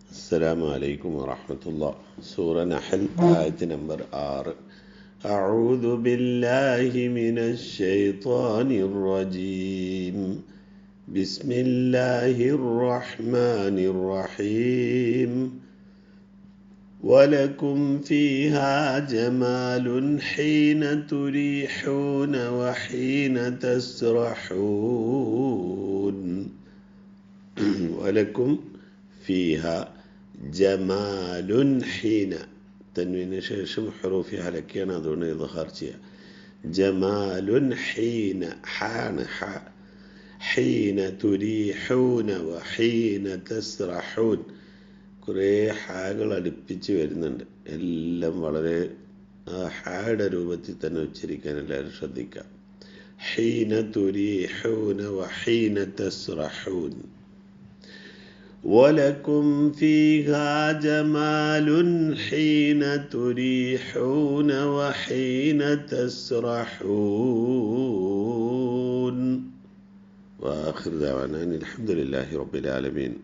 السلام عليكم ورحمة الله. سورة نحل آية نمبر 6. أعوذ بالله من الشيطان الرجيم. بسم الله الرحمن الرحيم. ولكم فيها جمال حين تريحون وحين تسرحون. ولكم فيها جمال حين تنوين شيشم حروف عليكينا دون إظهار شيء. جمال حين حين تريحون وحين تسرحون. കുറേ ഹാകൾ അടുപ്പിച്ച് വരുന്നുണ്ട്. എല്ലാം വളരെ ഹായുടെ രൂപത്തിൽ തന്നെ ഉച്ചരിക്കാൻ എല്ലാവരും ശ്രദ്ധിക്കുക. ഹീന തുരീഹൂന വഹീന തസ്റഹൂൻ. ولكم فيها جمال حين تريحون وحين تسرحون. وآخر دعوانا الحمد لله رب العالمين.